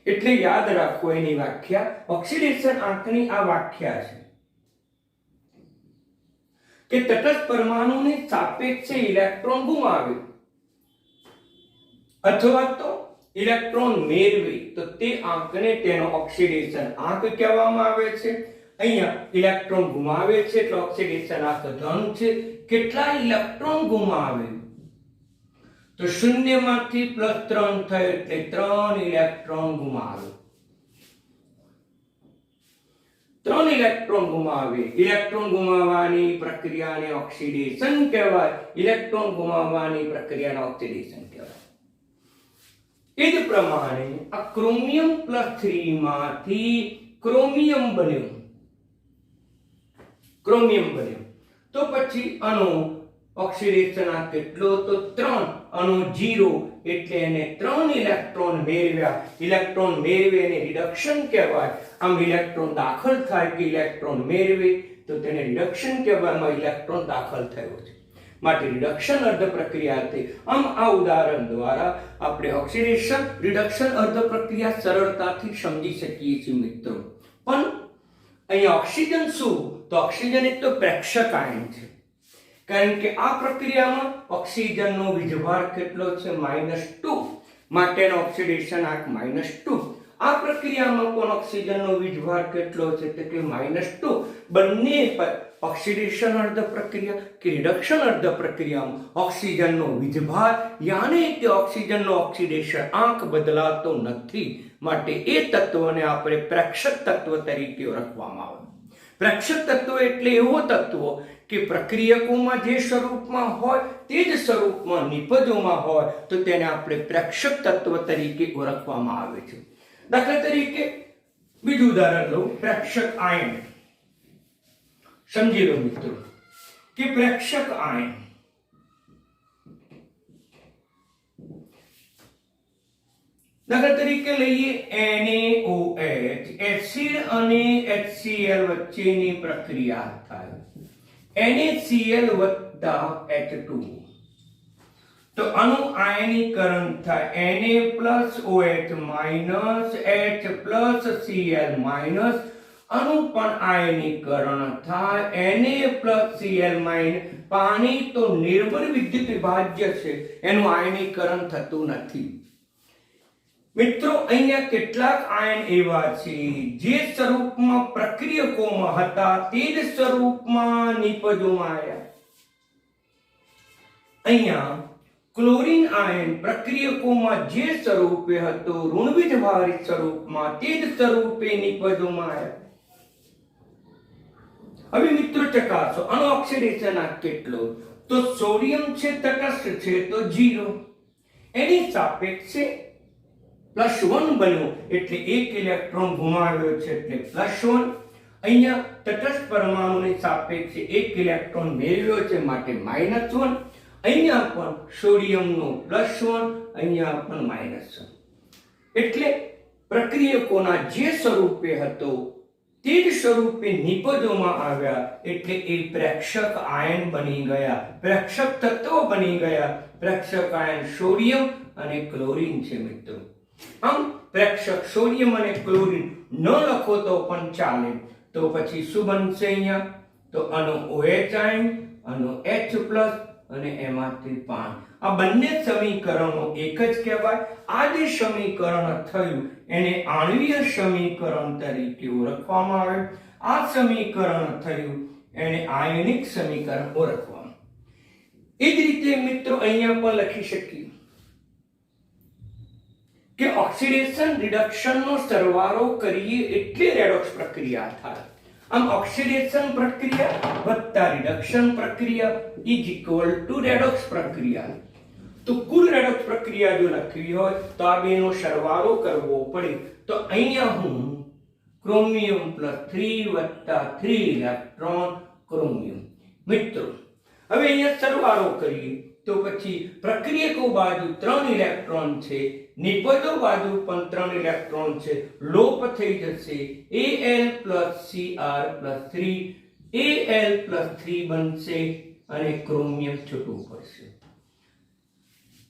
એટલે યાદ રાખો એની વ્યાખ્યા. ઓક્સિડેશન આંકની આ વ્યાખ્યા છે કે તટસ્થ પરમાણુની સાપેક્ષે ઇલેક્ટ્રોન ગુમાવે અથવા તો ઇલેક્ટ્રોન મેળવે તો તે આંકને તેનો ઓક્સિડેશન આંક કહેવામાં આવે છે. અહીંયા ઇલેક્ટ્રોન ગુમાવે છે એટલે ઓક્સિડેશન આંક ધન છે. કેટલા ઇલેક્ટ્રોન ગુમાવે તો 0 માંથી +3 થયો એટલે 3 ઇલેક્ટ્રોન ગુમાવે. 3 ઇલેક્ટ્રોન ગુમાવે. ઇલેક્ટ્રોન ગુમાવવાની પ્રક્રિયાને ઓક્સિડેશન કહેવાય. ઇલેક્ટ્રોન ગુમાવવાની પ્રક્રિયાને ઓક્સિડેશન કહેવાય. એ જ પ્રમાણે આ ક્રોમિયમ +3 માંથી ક્રોમિયમ બન્યું. ક્રોમિયમ બન્યું તો પછી આનો ઓક્સિડેશન આ કેટલો તો 3. આનો 0 એટલે એને 3 ઇલેક્ટ્રોન મેળવ્યા. ઇલેક્ટ્રોન મેળવે એને રિડક્શન કહેવાય. આમ ઇલેક્ટ્રોન દાખલ થાય કે ઇલેક્ટ્રોન મેળવે તો તેને રિડક્શન કહેવામાં ઇલેક્ટ્રોન દાખલ થયો છે માટે રિડક્શન અર્ધ પ્રક્રિયા છે. આમ આ ઉદાહરણ દ્વારા આપણે ઓક્સિડેશન, રિડક્શન અર્ધ પ્રક્રિયા સરળતાથી સમજી શકીએ છીએ મિત્રો. પણ અહીંયા ઓક્સિજન શું? તો ઓક્સિજન એક તો પ્રેક્ષક આયન છે. કારણ કે આ પ્રક્રિયામાં ઓક્સિજનનો વીજભાર કેટલો છે -2 માટેનો ઓક્સિડેશન આંક -2. આ પ્રક્રિયામાં પણ ઓક્સિજનનો વીજભાર કેટલો છે તો કે -2. બંને ઓક્સિડેશન અર્ધ પ્રક્રિયા કે રિડક્શન અર્ધ પ્રક્રિયામાં ઓક્સિજનનો વીજભાર યાને કે ઓક્સિજનનો ઓક્સિડેશન આંક બદલાતો નથી માટે એ તત્વને આપણે પ્રેક્ષક તત્વ તરીકે ઓળખવામાં આવે. પ્રેક્ષક તત્વ એટલે એવો તત્વ કે પ્રક્રિયકોમાં જે સ્વરૂપમાં હોય તે જ સ્વરૂપમાં નિપજોમાં હોય તો તેને આપણે પ્રેક્ષક તત્વ તરીકે ઓળખવામાં આવે છે. દાખલા તરીકે બીજું ઉદાહરણ લો, પ્રેક્ષક આયન. સમજી લો મિત્રો કે પ્રેક્ષક આયન દાખલા તરીકે લઈએ NaOH, એસિડ અને HCl વચ્ચેની પ્રક્રિયા થાય. NaCl + H2 તો આનું આયનીકરણ થાય Na+OH- H+Cl-. આનું પણ આયનીકરણ થાય Na+Cl-. પાણી તો નિર્બળ વિદ્યુત વિભાજ્ય છે, એનું આયનીકરણ થતું નથી. મિત્રો અહીંયા કેટલાક આયન એવા છે જે સ્વરૂપમાં પ્રક્રિયકોમાં હતા તે જ સ્વરૂપમાં નિપજોમાં આવ્યા. અહીંયા ક્લોરીન આયન પ્રક્રિયકોમાં જે સ્વરૂપે હતો ઋણવીજભારિત સ્વરૂપમાં તે જ સ્વરૂપે નિપજોમાં આવ્યા. હવે મિત્રો ચકાસો આનો ઓક્સિડેશન આંક કેટલો? તો સોડિયમ છે તટસ્થ છે તો 0. એની સાપેક્ષે +1 બન્યો એટલે 1 ઇલેક્ટ્રોન ગુમાવ્યો છે એટલે +1. અહીંયા તટસ્થ પરમાણુની સાપેક્ષે 1 ઇલેક્ટ્રોન મેળવ્યો છે માટે -1. અહીંયા પણ સોડિયમનો +1, અહીંયા પણ -1. એટલે પ્રક્રિયકોના જે સ્વરૂપે હતો તે જ સ્વરૂપે નિપજોમાં આવ્યા એટલે એ પ્રેક્ષક આયન બની ગયા, પ્રેક્ષક તત્વ બની ગયા. પ્રેક્ષક આયન સોડિયમ અને ક્લોરીન છે મિત્રો. આમ પ્રેક્ષક સોડિયમ અને ક્લોરીન ન લખો તો પણ ચાલે. તો પછી શું બનશે અહીંયા? તો આનો OH આયન, આનો H+ અને એમાંથી પાણી. આ બંને સમીકરણો એક જ કહેવાય. આ જે સમીકરણ થયું એને આણ્વીય સમીકરણ તરીકે ઓળખવામાં આવે. આ સમીકરણ થયું એને આયનિક સમીકરણ ઓળખવામાં. એ જ રીતે મિત્રો અહીંયા પણ લખી શકીએ કે ઓક્સિડેશન રિડક્શનનો સરવાળો કરીએ એટલે રેડોક્સ પ્રક્રિયા થાય. આમ ઓક્સિડેશન પ્રક્રિયા વત્તા રિડક્શન પ્રક્રિયા ઇઝ ઇક્વલ ટુ રેડોક્સ પ્રક્રિયા. તો કુલ રેડોક્સ પ્રક્રિયા જો લખવી હોય તો આ બેનો સરવાળો કરવો પડે. તો અહીંયા હું ક્રોમિયમ +3 વત્તા 3 ઇલેક્ટ્રોન ક્રોમિયમ. મિત્રો હવે અહીંયા સરવાળો કરીએ તો પછી પ્રક્રિયકો બાજુ 3 ઇલેક્ટ્રોન છે, નિપજો બાજુ પણ 3 ઇલેક્ટ્રોન છે, લોપ થઈ જશે. Al+Cr+3 બનશે અને ક્રોમિયમ છૂટું પડશે.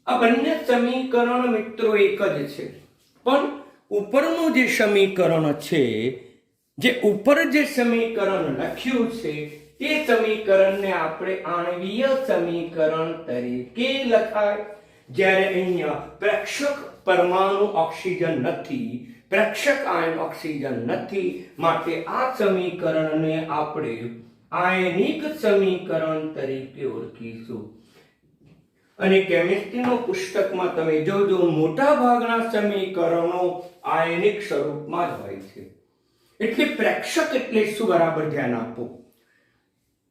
આ બંને સમીકરણ મિત્રો એક જ છે, પણ ઉપરનું જે સમીકરણ છે, જે ઉપર જે સમીકરણ લખ્યું છે તે સમીકરણને આપણે આણ્વીય સમીકરણ તરીકે લખાય. જ્યારે અહીંયા પ્રેક્ષક પરમાણુ ઓક્સિજન નથી, પ્રેક્ષક આયન ઓક્સિજન નથી, માટે આ સમીકરણને આપણે આયનિક સમીકરણ તરીકે ઓળખીશું. અને કેમિસ્ટ્રીનો પુસ્તકમાં તમે જોજો મોટા ભાગના સમીકરણો આયનિક સ્વરૂપમાં જ હોય છે. એટલે પ્રેક્ષક એટલે શું બરાબર ધ્યાન આપો.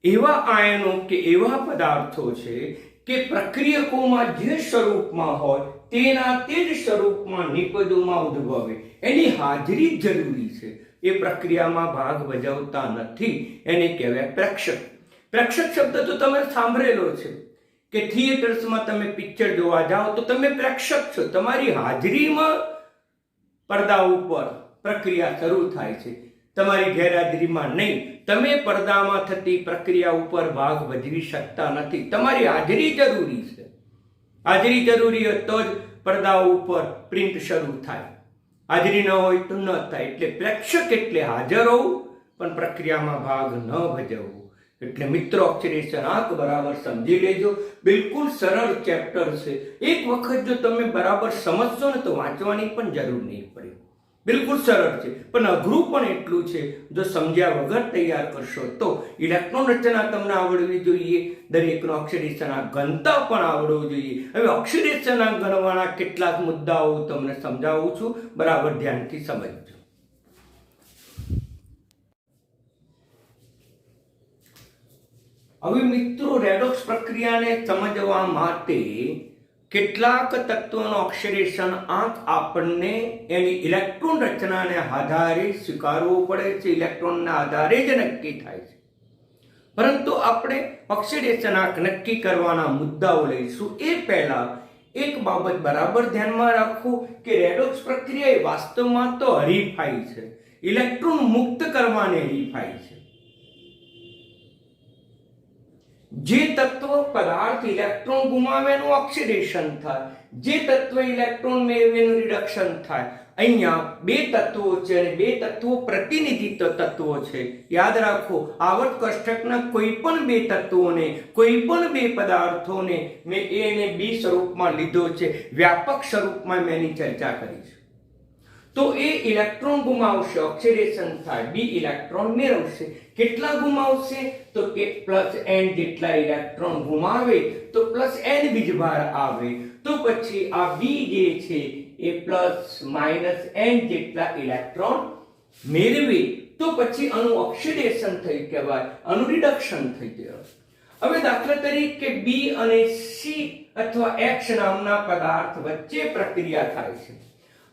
એવા આયનો કે એવા પદાર્થો છે કે પ્રક્રિયકોમાં જે સ્વરૂપમાં હોય તેના તે જ સ્વરૂપમાં નિપજોમાં ઉદ્ભવે, એની હાજરી જરૂરી છે. એ પ્રક્રિયામાં ભાગ ભજવતા નથી, એને કહેવાય પ્રેક્ષક. પ્રેક્ષક શબ્દ તો તમે સાંભળેલો છે કે થિયેટર્સમાં તમે પિક્ચર જોવા જાઓ તો તમે પ્રેક્ષક છો. તમારી હાજરીમાં પડદા ઉપર પ્રક્રિયા શરૂ થાય છે, તમારી ગેરહાજરીમાં નહીં. તમે પડદામાં થતી પ્રક્રિયા ઉપર ભાગ ભજવી શકતા નથી. તમારી હાજરી જરૂરી છે. હાજરી જરૂરી હોય તો જ પડદા ઉપર પ્રિન્ટ શરૂ થાય. હાજરી ન હોય તો ન થાય. એટલે પ્રેક્ષક એટલે હાજર હોવું પણ પ્રક્રિયામાં ભાગ ન ભજવવું. એટલે મિત્રો ઓક્સિડેશન આંક બરાબર સમજી લેજો. બિલકુલ સરળ ચેપ્ટર છે. એક વખત જો તમે બરાબર સમજશો ને તો વાંચવાની પણ જરૂર નહીં પડે. બિલકુલ સરળ છે, પણ અઘરું પણ એટલું છે. જો સમજ્યા વગર તૈયાર કરશો તો ઇલેક્ટ્રોન રચના તમને આવડવી જોઈએ, દરેકનો ઓક્સિડેશન આંક ગણતા પણ આવડવું જોઈએ. હવે ઓક્સિડેશન આંક ગણવાના કેટલાક મુદ્દાઓ તમને સમજાવું છું, બરાબર ધ્યાનથી સમજજો. હવે મિત્રો રેડોક્સ પ્રક્રિયાને સમજવા માટે કેટલાક તત્વોનો ઓક્સિડેશન આંક આપણને એની ઇલેક્ટ્રોન રચનાને આધારે સ્વીકારવો પડે છે. ઇલેક્ટ્રોનના આધારે જ નક્કી થાય છે. પરંતુ આપણે ઓક્સિડેશન આંક નક્કી કરવાના મુદ્દાઓ લઈશું. એ પહેલા એક બાબત બરાબર ધ્યાનમાં રાખો કે રેડોક્સ પ્રક્રિયા એ વાસ્તવમાં તો હરીફાઈ છે, ઇલેક્ટ્રોન મુક્ત કરવાની હરીફાઈ છે. જે તત્વ પદાર્થ ઇલેક્ટ્રોન ગુમાવે એનું ઓક્સિડેશન થાય, જે તત્વ ઇલેક્ટ્રોન મેળવે એનું રિડક્શન થાય. અહીંયા બે તત્વો છે અને બે તત્વો પ્રતિનિધિત્વ તત્વો છે. યાદ રાખો, આવર્ત કોષ્ટકના કોઈ પણ બે તત્વોને, કોઈ પણ બે પદાર્થોને મેં એ અને બી સ્વરૂપમાં લીધો છે. વ્યાપક સ્વરૂપમાં મેં એની ચર્ચા કરી છે. તો એ ઇલેક્ટ્રોન ગુમાવશે, ઓક્સિડેશન થાય, બી ઇલેક્ટ્રોન મેળવશે. કેટલા ગુમાવશે? તો કે +n જેટલા ઇલેક્ટ્રોન ગુમાવે તો +n બીજભાર આવે. તો પછી આ બી જે છે એ ±n જેટલા ઇલેક્ટ્રોન મેળવે. તો પછી આનું ઓક્સિડેશન થઈ કહેવાય, આનું રિડક્શન થઈ કહેવાય. હવે દાખલા તરીકે બી અને સી અથવા એક્સ નામના પદાર્થ વચ્ચે પ્રક્રિયા થાય છે.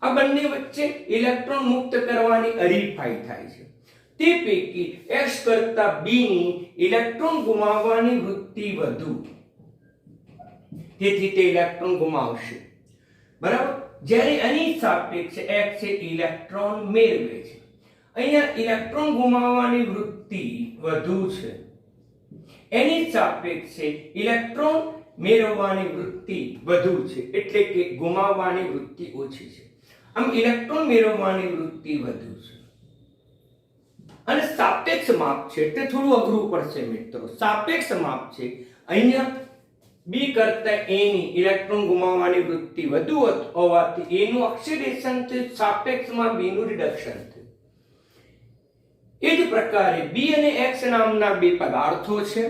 આ બંને વચ્ચે ઇલેક્ટ્રોન મુક્ત કરવાની હરીફાઈ થાય છે. તે પૈકી એક્સ કરતા બી ની ઇલેક્ટ્રોન ગુમાવવાની વૃત્તિ વધુ, તેથી તે ઇલેક્ટ્રોન ગુમાવશે. બરાબર. જ્યારે આની સાપેક્ષે એક્સ ઇલેક્ટ્રોન મેળવે છે. અહીંયા ઇલેક્ટ્રોન ગુમાવવાની વૃત્તિ વધુ છે, એની સાપેક્ષે ઇલેક્ટ્રોન મેળવવાની વૃત્તિ વધુ છે, એટલે કે ગુમાવવાની વૃત્તિ ઓછી છે. આમ ઇલેક્ટ્રોન મેળવવાની વૃત્તિ વધુ છે. અને સાપેક્ષ માપ છે એટલે થોડું અઘરું પડશે મિત્રો. સાપેક્ષ માપ છે. અહીંયા બી કરતા એ ની ઇલેક્ટ્રોન ગુમાવવાની વૃત્તિ વધુ હોવાથી એ નું ઓક્સિડેશન થયું, સાપેક્ષમાં બી નું રિડક્શન થયું. એ જ પ્રકારે બી અને એક્સ નામના બે પદાર્થો છે,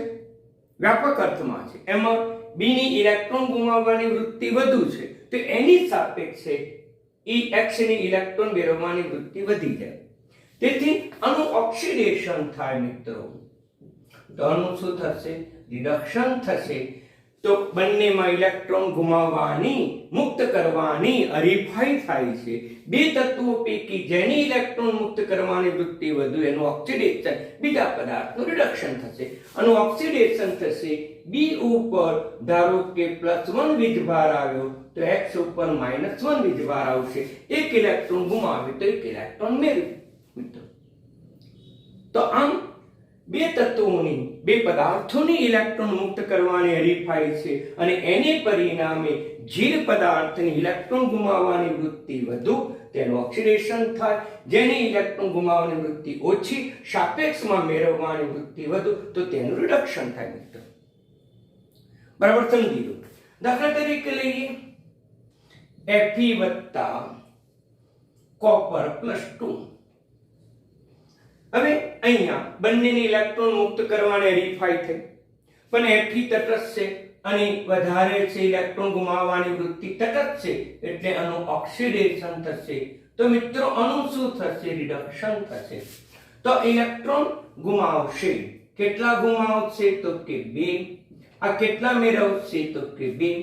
વ્યાપક અર્થમાં છે. એમાં બી ની ઇલેક્ટ્રોન ગુમાવવાની વૃત્તિ વધુ છે તો એની સાપેક્ષે X ની ઇલેક્ટ્રોન મેળવવાની વૃત્તિ વધી જાય. તેથી આનું ઓક્સિડેશન થાય મિત્રો. તો આનું શું થશે? રિડક્શન થશે. તો બંનેમાં ઇલેક્ટ્રોન ગુમાવવાની મુક્ત કરવાની હરીફાઈ થાય છે. બે તત્વો પૈકી જેની ઇલેક્ટ્રોન મુક્ત કરવાની વૃત્તિ વધુ એનું ઓક્સિડેશન, બીજા પદાર્થનું રિડક્શન થશે. આનું ઓક્સિડેશન થશે. બી ઉપર ધારો કે +1 વીજભાર આવ્યો તો X ઉપર -1 વીજભાર આવશે. એક ઇલેક્ટ્રોન ગુમાવે તો એક ઇલેક્ટ્રોન મેળવે મિત્રો. તો આમ બે તત્વોની, બે પદાર્થોની ઇલેક્ટ્રોન મુક્ત કરવાની હરીફાઈ છે અને એને પરિણામે જે પદાર્થની ઇલેક્ટ્રોન ગુમાવવાની વૃત્તિ વધુ તેનું ઓક્સિડેશન થાય. જેની ઇલેક્ટ્રોન ગુમાવવાની વૃત્તિ ઓછી, સાપેક્ષમાં મેળવવાની વૃત્તિ વધુ, તો તેનું રિડક્શન થાય મિત્રો. બરાબર સમજી લો. દાખલા તરીકે લઈએ Fe વત્તા કોપર +2. હવે અહીંયા બંનેની ઇલેક્ટ્રોન મુક્ત કરવાની હરીફાઈ થઈ, પણ Fe તટસ્થ છે અને વધારે છે ઇલેક્ટ્રોન ગુમાવવાની વૃત્તિ તટસ્થ છે એટલે આનું ઓક્સિડેશન થશે. તો મિત્રો આનું શું થશે? રિડક્શન થશે. તો ઇલેક્ટ્રોન ગુમાવશે. કેટલા ગુમાવશે? તો કે 2. આ કેટલા મેળવશે? તો કે 2.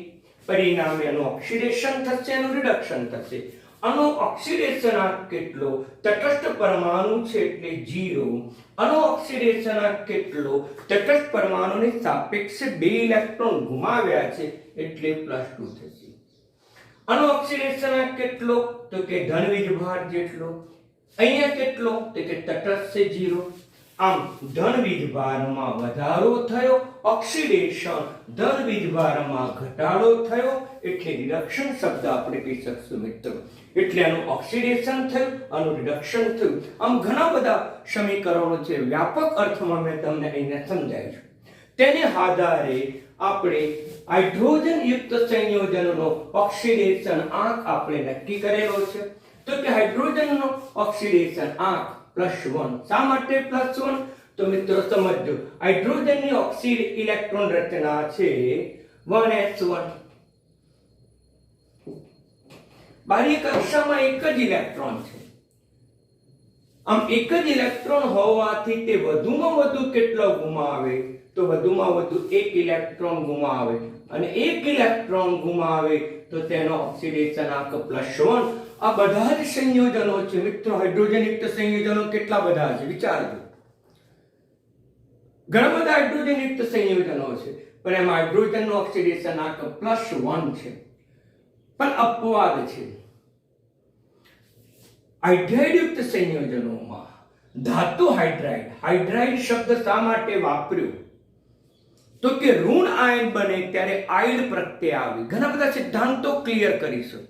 પરિણામે આનું ઓક્સિડેશન થશે, એનું રિડક્શન થશે. આનો ઓક્સિડેશન આંક કેટલો? તટસ્થ પરમાણુ છે એટલે 0. આનો ઓક્સિડેશન આંક કેટલો? તટસ્થ પરમાણુની સાપેક્ષે 2 ઇલેક્ટ્રોન ગુમાવ્યા છે એટલે +2 થશે. આનો ઓક્સિડેશન આંક કેટલો? તો કે ધન વીજભાર જેટલો. અહીંયા કેટલો? તો કે તટસ્થ છે 0. આમ ધન વીજભારમાં વધારો થયો, ઓક્સિડેશન ધન વીજભારમાં ઘટાડો થયો એટલે રિડક્શન શબ્દ આપણે કહી શકશું મિત્રો. એટલે આનું ઓક્સિડેશન થયું, આનું રિડક્શન થયું. આમ ઘણા બધા સમીકરણો છે. વ્યાપક અર્થમાં મેં તમને અહીંયા સમજાવ્યું છે. તેને આધારે આપણે હાઇડ્રોજન યુક્ત સંયોજનનો ઓક્સિડેશન આંક આપણે નક્કી કરેલો છે. તો કે હાઇડ્રોજનનો ઓક્સિડેશન આંક +1. શા માટે +1? તો મિત્રો સમજો. હાઇડ્રોજનની ઓક્સિડ ઇલેક્ટ્રોન રચના છે 1s1. બાહ્ય કક્ષામાં એક જ ઇલેક્ટ્રોન છે. આમ એક જ ઇલેક્ટ્રોન હોવાથી તે વધુમાં વધુ કેટલો ગુમાવે? તો વધુમાં વધુ એક ઇલેક્ટ્રોન ગુમાવે અને એક ઇલેક્ટ્રોન ગુમાવે તો તેનો ઓક્સિડેશન આંક +1. આ બધા જ સંયોજનો છે મિત્રો. હાઇડ્રોજન યુક્ત સંયોજનો કેટલા બધા છે વિચારજો. ઘણા બધા હાઇડ્રોજન યુક્ત સંયોજનો છે પણ એમાં હાઇડ્રોજનનો ઓક્સિડેશન આંક +1 છે. પણ અપવાદ છે. હાઇડ્રાઇડ યુક્ત સંયોજનોમાં ધાતુ હાઇડ્રાઇડ, હાઇડ્રાઇડ શબ્દ શા માટે વાપર્યો? તો કે ઋણ આયન બને ત્યારે આઇડ પ્રત્યય આવે. ઘણા બધા સિદ્ધાંતો ક્લિયર કરીશું.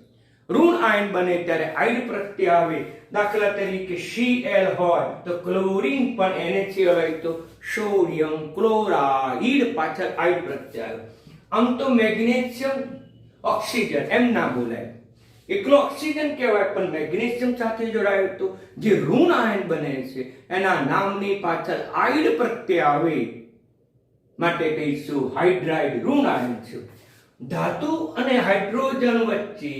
ઋણ આયન બને ત્યારે આઇડ પ્રત્યય આવે. દાખલા તરીકે Cl હોય તો ક્લોરીન પણ NaCl હોય તો સોડિયમ ક્લોરાઇડ પાછળ આઇડ પ્રત્યય આવે. આમ તો મેગ્નેશિયમ ઓક્સિજન એમ ના બોલાય, એકલો ઓક્સિજન કહેવાય, પણ મેગ્નેશિયમ સાથે જોડાયો તો જે ઋણ આયન બને છે એના નામની પાછળ આઇડ પ્રત્યય આવે માટે કહીશું હાઇડ્રાઇડ ઋણ આયન છે. ધાતુ અને હાઇડ્રોજન વચ્ચે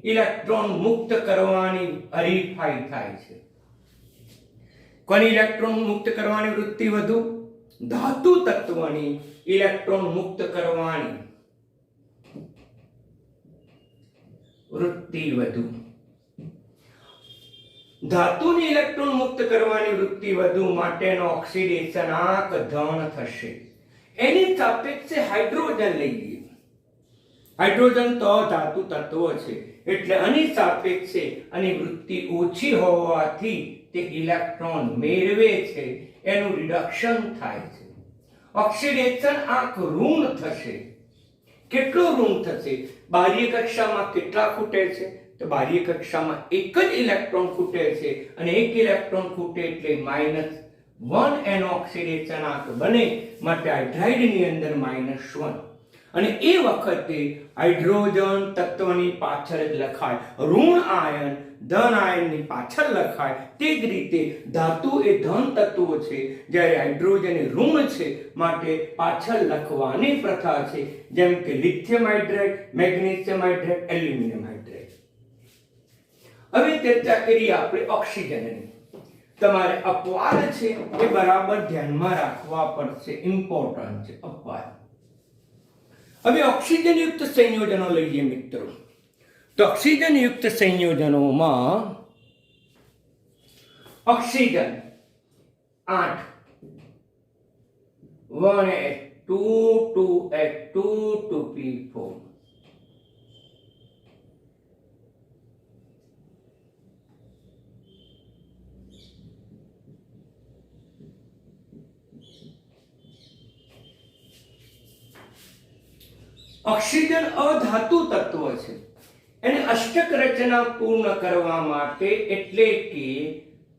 ઇલેક્ટ્રોન મુક્ત કરવાની હરીફાઈ થાય છે. કોની ઇલેક્ટ્રોન મુક્ત કરવાની વૃત્તિ વધુ? ધાતુ તત્વની ઇલેક્ટ્રોન મુક્ત કરવાની વૃત્તિ વધુ. ધાતુની ઇલેક્ટ્રોન મુક્ત કરવાની વૃત્તિ વધુ માટેનો ઓક્સિડેશન આંક ધન થશે. એની સાપેક્ષે હાઇડ્રોજન લઈએ. હાઇડ્રોજન તો ધાતુ તત્વ છે એટલે આની સાપેક્ષે આની વૃત્તિ ઓછી હોવાથી તે ઇલેક્ટ્રોન મેળવે છે, એનું રિડક્શન થાય છે. ઓક્સિડેશન આંક ઋણ થશે. કેટલું ઋણ થશે? બાહ્ય કક્ષામાં કેટલા ખૂટે છે? તો બાહ્ય કક્ષામાં એક જ ઇલેક્ટ્રોન ખૂટે છે અને એક ઇલેક્ટ્રોન ખૂટે એટલે -1 એનો ઓક્સિડેશન આંક બને માટે હાઇડ્રાઇડની અંદર -1. અને એ વખતે હાઇડ્રોજન તત્વની પાછળ જ લખાય ઋણ આયન ધન આયનની પાછળ લખાય તે જ રીતે ધાતુ એ ધન તત્વો છે, જ્યારે હાઇડ્રોજન એ ઋણ છે, માટે પાછળ લખવાની પ્રથા છે, જેમ કે lithium hydride, magnesium hydride, aluminium hydride. હવે ચર્ચા કરીએ આપણે ઓક્સિજનની. તમારે અપવાદ છે એ બરાબર ધ્યાનમાં રાખવા પડશે, ઇમ્પોર્ટન્ટ છે અપવાદ. હવે ઓક્સિજન યુક્ત સંયોજનો લઈએ મિત્રો. તો ઓક્સિજન યુક્ત સંયોજનોમાં oxygen 8 1H2 2H2 2P4. Oxygen અધાતુ તત્વ છે. એને અષ્ટક રચના પૂર્ણ કરવા માટે એટલે કે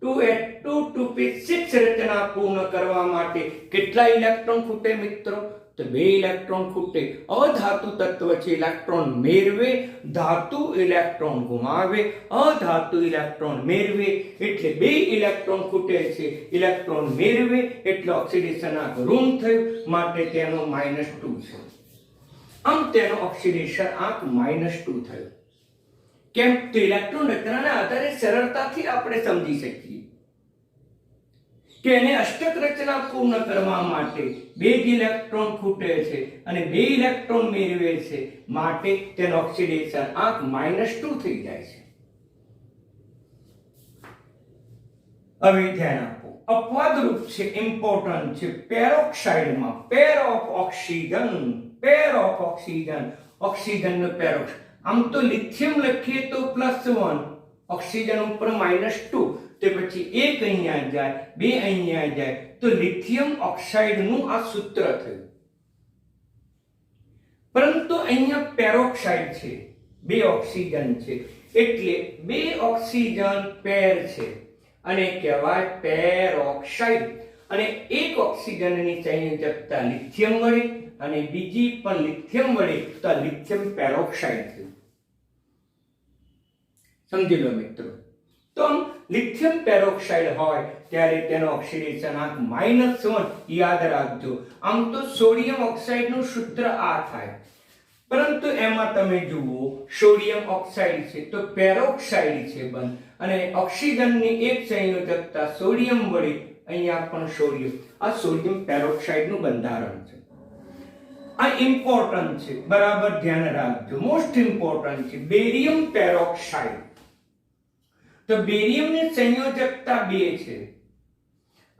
2H2 2P6 રચના પૂર્ણ કરવા માટે કેટલા ઇલેક્ટ્રોન ખૂટે મિત્રો? તો 2 ઇલેક્ટ્રોન ખૂટે. અધાતુ તત્વ છે, ઇલેક્ટ્રોન મેળવે, ધાતુ ઇલેક્ટ્રોન ગુમાવે. અધાતુ ઇલેક્ટ્રોન મેળવે એટલે 2 ઇલેક્ટ્રોન ખૂટે છે. ઇલેક્ટ્રોન મેળવે એટલે ઓક્સિડેશન આંક ઋણ થયું, માટે તેનો -2 છે. આમ તેનો ઓક્સિડેશન આંક -2 થયો. કેમ? તો ઇલેક્ટ્રોન રચનાના આધારે સરળતાથી આપણે સમજી શકીએ કે એને અષ્ટક રચના પૂર્ણ કરવા માટે 2 ઇલેક્ટ્રોન ખૂટે છે અને 2 ઇલેક્ટ્રોન મેળવે છે, માટે તેનો ઓક્સિડેશન આંક -2 થઈ જાય છે. હવે ધ્યાન આપો, અપવાદ રૂપ છે, ઇમ્પોર્ટન્ટ છે. પેરોક્સાઇડમાં પેર ઓફ ઓક્સિજન, ઓક્સિજનનો પેરોક્સાઇડ. આમ તો લિથિયમ લખીએ તો +1, ઓક્સિજન ઉપર -2, તે પછી 1 અહીંયા જાય, 2 અહીંયા જાય, તો લિથિયમ ઓક્સાઇડનું આ સૂત્ર થયું. પરંતુ અહીંયા પેરોક્સાઇડ છે, 2 ઓક્સિજન છે, એટલે 2 ઓક્સિજન પેર છે અને કહેવાય પેરોક્સાઇડ. અને 1 ઓક્સિજનની સંયોજકતા લિથિયમ વડે અને બીજી પણ લિથિયમ વડે, તો લિથિયમ પેરોક્સાઇડ થયું. સમજી લો મિત્રો. તો લિથિયમ પેરોક્સાઇડ હોય ત્યારે તેનો ઓક્સિડેશન આંક -1. યાદ રાખજો. આમ તો સોડિયમ ઓક્સાઇડનું સૂત્ર આ થાય, પરંતુ એમાં તમે જુઓ સોડિયમ ઓક્સાઇડ છે તો પેરોક્સાઇડ છે બંધ, અને ઓક્સિજનની એક સંયોજકતા સોડિયમ વડે, અહીંયા પણ સોડિયમ. આ સોડિયમ પેરોક્સાઇડનું બંધારણ છે. આ ઇમ્પોર્ટન્ટ છે, બરાબર ધ્યાન રાખજો. મોસ્ટ ઇમ્પોર્ટન્ટ છે બેરિયમ પેરોક્સાઇડ. તો બેરિયમની સંયોજકતા 2 છે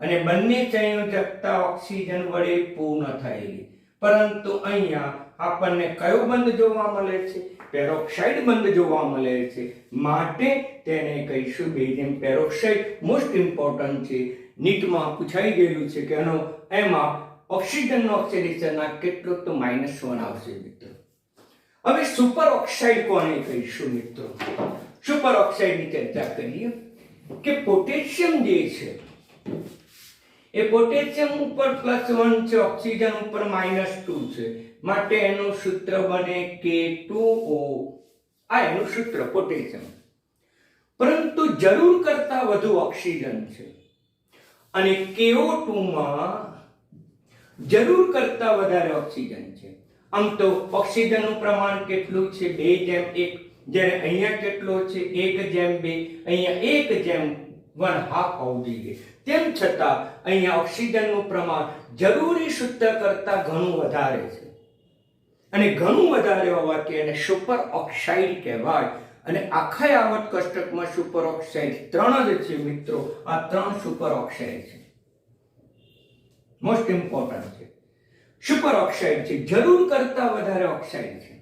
અને બંને સંયોજકતા ઓક્સિજન વડે પૂર્ણ થયેલી, પરંતુ અહીંયા આપણને કયો બંધ જોવા મળે છે? પેરોક્સાઇડ બંધ જોવા મળે છે, માટે તેને કહીશું બેરિયમ પેરોક્સાઇડ. મોસ્ટ ઇમ્પોર્ટન્ટ છે, નીટમાં પૂછાઈ ગયેલું છે કે એનો એમાં ઓક્સિજનનો ઓક્સિડેશન આંક કેટલો? તો -1 આવશે મિત્રો. હવે સુપર ઓક્સાઇડ કોને કહીશું મિત્રો? સુપર ઓક્સાઇડની ચર્ચા કરીએ કે પોટેશિયમ જે છે એ પોટેશિયમ ઉપર +1 છે, ઓક્સિજન ઉપર -2 છે, માટે એનું સૂત્ર બને K2O. આ એનું સૂત્ર પોટેશિયમ. પરંતુ જરૂર કરતા વધુ ઓક્સિજન છે અને KO2 માં જરૂર કરતા વધારે ઓક્સિજન છે. આમ તો ઓક્સિજનનું પ્રમાણ કેટલું છે? 2:1. જ્યારે અહીંયા કેટલો છે? 1:2. અહીંયા 1:1/2 હોવું જોઈએ. તેમ છતાં અહીંયા ઓક્સિજનનું પ્રમાણ જરૂરી સૂત્ર કરતા ઘણું વધારે છે, અને ઘણું વધારે હોવાથી એને સુપર ઓક્સાઇડ કહેવાય. અને આખા આવર્ત કોષ્ટકમાં સુપર ઓક્સાઇડ 3 જ છે મિત્રો. આ 3 સુપર ઓક્સાઇડ છે, મોસ્ટ ઇમ્પોર્ટન્ટ છે. સુપર ઓક્સાઇડ છે, જરૂર કરતા વધારે ઓક્સાઇડ છે,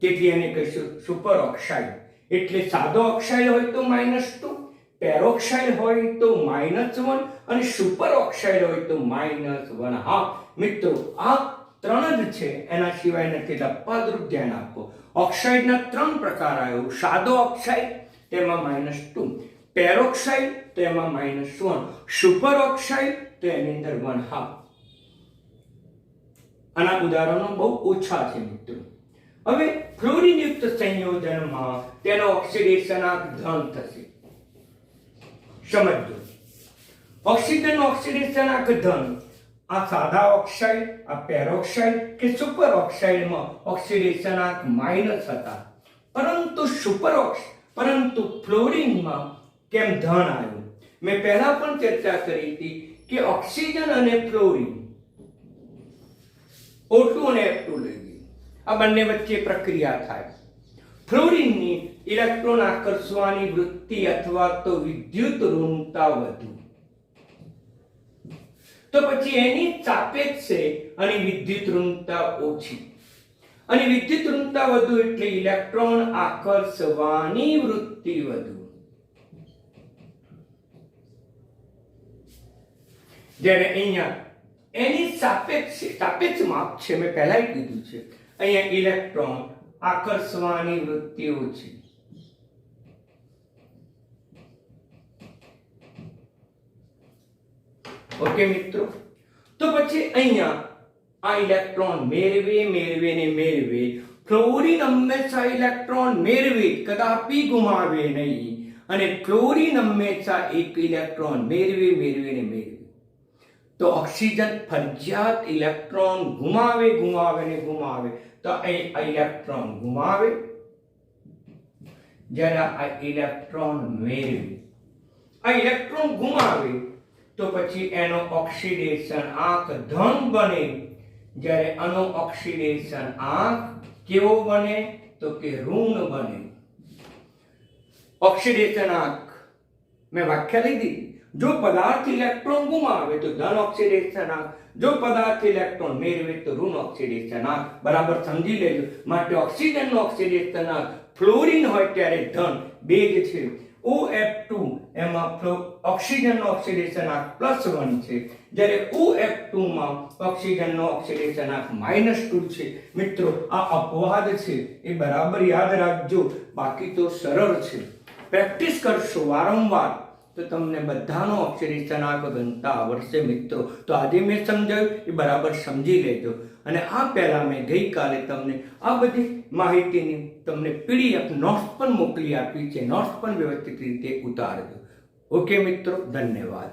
તેથી એને કહીશું સુપર ઓક્સાઇડ. એટલે સાદો ઓક્સાઇડ હોય તો -2, પેરોક્સાઇડ હોય તો -1 અને સુપર ઓક્સાઇડ હોય તો -1/2. મિત્રો આ 3 જ છે, એના સિવાય નથી. અપવાદરૂપ ધ્યાન આપો. ઓક્સાઇડના 3 પ્રકાર આવ્યો. સાદો ઓક્સાઇડ, તેમાં -2, પેરોક્સાઇડ તો એમાં -1, સુપર ઓક્સાઇડ તો એની અંદર 1/2. આના ઉદાહરણો બહુ ઓછા છે મિત્રો. હવે ફ્લોરિનયુક્ત સંયોજનમાં તેનો ઓક્સિડેશનાંક ધન થશે. સમજો, ઓક્સિજનનો ઓક્સિડેશનાંક ધન. આ સાદા ઓક્સાઇડ, આ પેરોક્સાઇડ કે સુપર ઓક્સાઇડમાં ઓક્સિડેશનાંક માઇનસ હતા, પરંતુ ફ્લોરિનમાં કેમ ધન આવ્યું? મેં પહેલા પણ ચર્ચા કરી હતી કે ઓક્સિજન અને ફ્લોરિન O2 અને F2 લઈએ, આ બંને વચ્ચે પ્રક્રિયા થાય. ફ્લોરિનની ઇલેક્ટ્રોન આકર્ષવાની વૃત્તિ અથવા તો વિદ્યુત ઋણતા વધુ, તો પછી એની સાપેક્ષે અને વિદ્યુત ઋણતા ઓછી, અને વિદ્યુત ઋણતા વધુ એટલે ઇલેક્ટ્રોન આકર્ષવાની વૃત્તિ વધુ. જ્યારે અહીંયા એની સાપેક્ષ માપ છે, મેં પહેલા કીધું છે, અહીંયા ઇલેક્ટ્રોન આકર્ષવાની વૃત્તિ ઓછી. ઓકે મિત્રો, તો પછી અહીંયા આ ઇલેક્ટ્રોન મેળવે. ફ્લોરિન હંમેશા ઇલેક્ટ્રોન મેળવે, કદાપી ગુમાવે નહીં, અને ક્લોરિન હંમેશા એક ઇલેક્ટ્રોન મેળવે. તો ઓક્સિજન ફરજિયાત ઇલેક્ટ્રોન ગુમાવે. તો આ ઇલેક્ટ્રોન ગુમાવે, જ્યારે આ ઇલેક્ટ્રોન મેળવે. આ ઇલેક્ટ્રોન ગુમાવે તો પછી એનો ઓક્સિડેશન આંક ધન બને, જ્યારે આનો ઓક્સિડેશન આંક કેવો બને? તો કે ઋણ બને. ઓક્સિડેશન આંક મેં વ્યાખ્યા લીધી. જો પદાર્થ ઇલેક્ટ્રોન ગુમાવે તો ધન ઓક્સિડેશન આંક, જો પદાર્થ ઇલેક્ટ્રોન મેળવે તો ઋણ ઓક્સિડેશન આંક. બરાબર સમજી લેજો. માટે ઓક્સિજનનો ઓક્સિડેશન આંક ફ્લોરિન હોય ત્યારે ધન, બેઝ છે OF2, એમાં ઓક્સિજનનો ઓક્સિડેશન આંક +1 છે, જ્યારે OF2 માં ઓક્સિજનનો ઓક્સિડેશન આંક -2 છે. મિત્રો, આ અપવાદ છે, એ બરાબર યાદ રાખજો, બાકી તો સરળ છે. પ્રેક્ટિસ કરશો વારંવાર તો તમને બધાનો ઓક્સિડેશન આંક ગણતા આવડશે મિત્રો. તો આજે મેં સમજાવ્યું એ બરાબર સમજી લેજો. અને આ પહેલા મેં ગઈકાલે તમને આ બધી માહિતીની તમને PDF નોટ્સ પણ મોકલી આપી છે. નોટ્સ પણ વ્યવસ્થિત રીતે ઉતારજો. ઓકે મિત્રો, ધન્યવાદ.